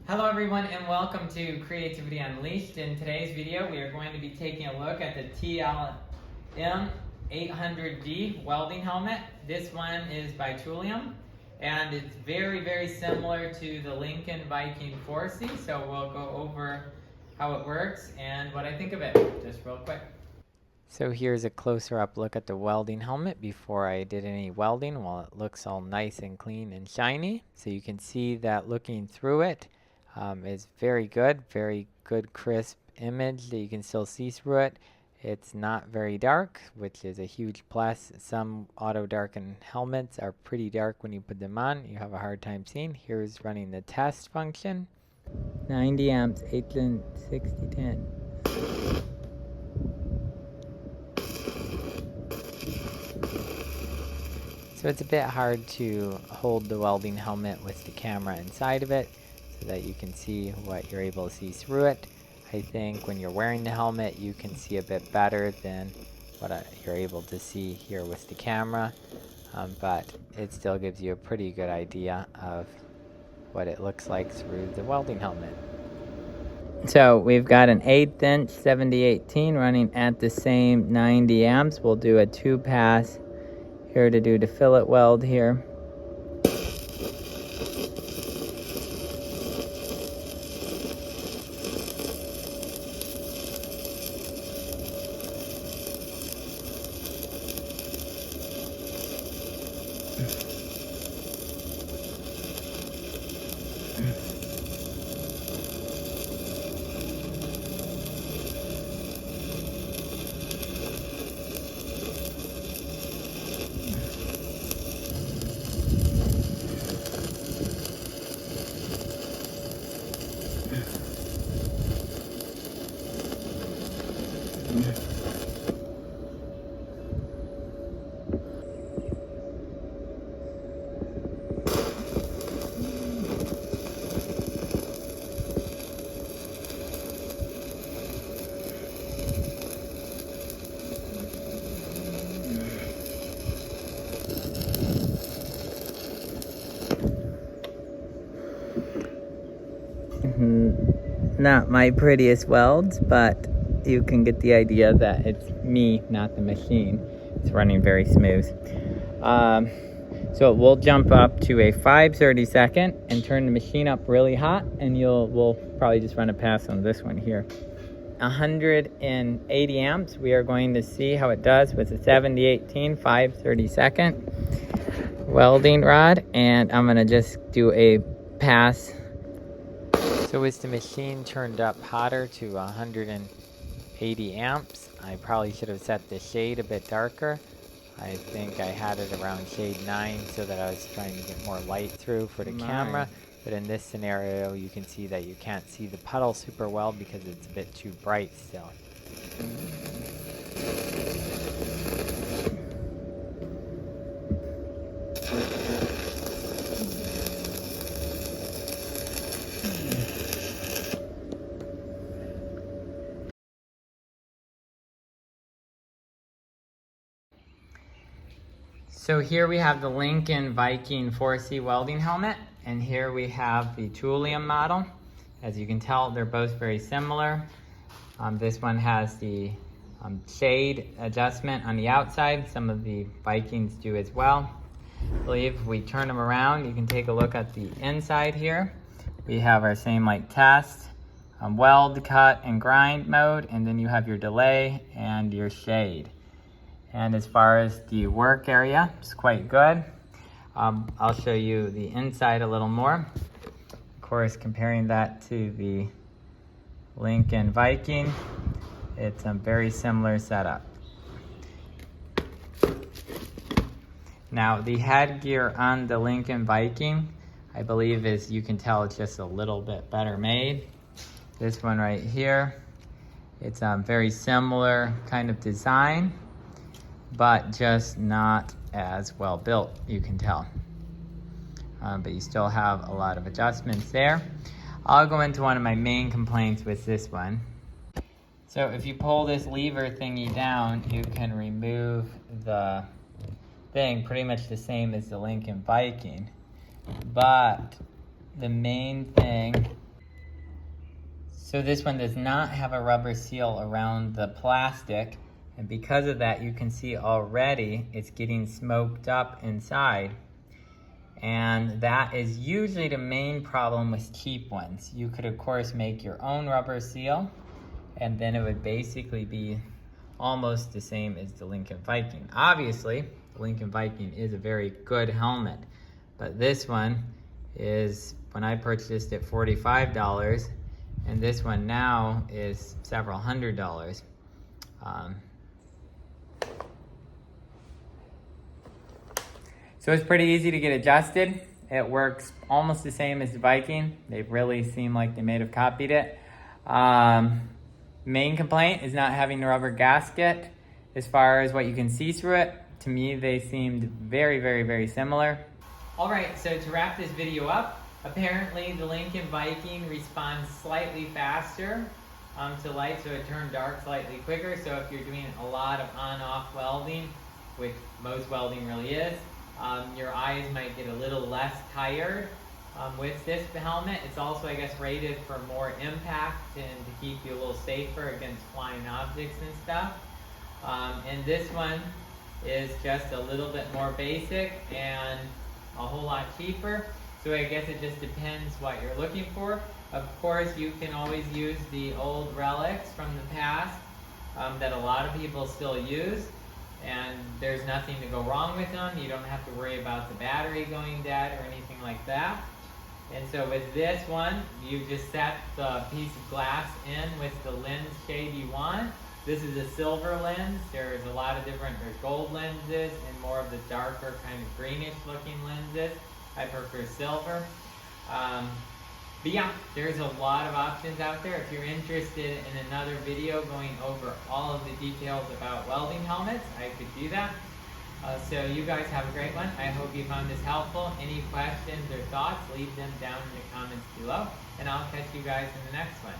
Hello everyone and welcome to Creativity Unleashed. In today's video we are going to be taking a look at the TL-M800D welding helmet. This one is by Tooliom and it's very similar to the Lincoln Viking 4C, so we'll go over how it works and what I think of it just real quick. So here's a closer up look at the welding helmet before I did any welding. Well, it looks all nice and clean and shiny, so you can see that looking through it is very good crisp image that you can still see through it. It's not very dark, which is a huge plus. Some auto darken helmets are pretty dark when you put them on. You have a hard time seeing. Here's running the test function. 90 amps, 8 6010. So it's a bit hard to hold the welding helmet with the camera inside of it so that you can see what you're able to see through it. I think when you're wearing the helmet you can see a bit better than what you're able to see here with the camera, but it still gives you a pretty good idea of what it looks like through the welding helmet. So we've got an 1/8 inch 7018 running at the same 90 amps. We'll do a 2-pass here to do the fillet weld here. Not my prettiest welds, but you can get the idea that it's me, not the machine. It's running very smooth. So we'll jump up to a 5/32 and turn the machine up really hot, and we'll probably just run a pass on this one here. 180 amps. We are going to see how it does with a 7018 5/32 welding rod, and I'm gonna just do a pass. So with the machine turned up hotter to 180 amps, I probably should have set the shade a bit darker. I think I had it around shade 9 so that I was trying to get more light through for the camera. But in this scenario, you can see that you can't see the puddle super well because it's a bit too bright still. So here we have the Lincoln Viking 4C welding helmet, and here we have the Tooliom model. As you can tell, they're both very similar. This one has the shade adjustment on the outside. Some of the Vikings do as well. I believe if we turn them around, you can take a look at the inside here. We have our same like test, weld, cut, and grind mode, and then you have your delay and your shade. And as far as the work area, it's quite good. I'll show you the inside a little more. Of course, comparing that to the Lincoln Viking, it's a very similar setup. Now, the headgear on the Lincoln Viking, I believe you can tell it's just a little bit better made. This one right here, it's a very similar kind of design, but just not as well built, you can tell. But you still have a lot of adjustments there. I'll go into one of my main complaints with this one. So if you pull this lever thingy down, you can remove the thing, pretty much the same as the Lincoln Viking. But the main thing So this one does not have a rubber seal around the plastic, and because of that you can see already it's getting smoked up inside. And that is usually the main problem with cheap ones. You could of course make your own rubber seal, and then it would basically be almost the same as the Lincoln Viking. Obviously, the Lincoln Viking is a very good helmet, but this one is, when I purchased it, $45, and this one now is several $100s. So it's pretty easy to get adjusted. It works almost the same as the Viking. They really seem like they may have copied it. Main complaint is not having the rubber gasket. As far as what you can see through it, to me they seemed very, very, very similar. All right, so to wrap this video up, apparently the Lincoln Viking responds slightly faster to light, so it turned dark slightly quicker. So if you're doing a lot of on-off welding, which most welding really is, your eyes might get a little less tired with this helmet. It's also, I guess, rated for more impact and to keep you a little safer against flying objects and stuff. And this one is just a little bit more basic and a whole lot cheaper. So I guess it just depends what you're looking for. Of course, you can always use the old relics from the past that a lot of people still use. And there's nothing to go wrong with them. You don't have to worry about the battery going dead or anything like that. And so with this one, you just set the piece of glass in with the lens shade you want. This is a silver lens. There's a lot of different, there's gold lenses and more of the darker kind of greenish looking lenses. I prefer silver. But yeah, there's a lot of options out there. If you're interested in another video going over all of the details about welding helmets, I could do that. So you guys have a great one. I hope you found this helpful. Any questions or thoughts, leave them down in the comments below, and I'll catch you guys in the next one.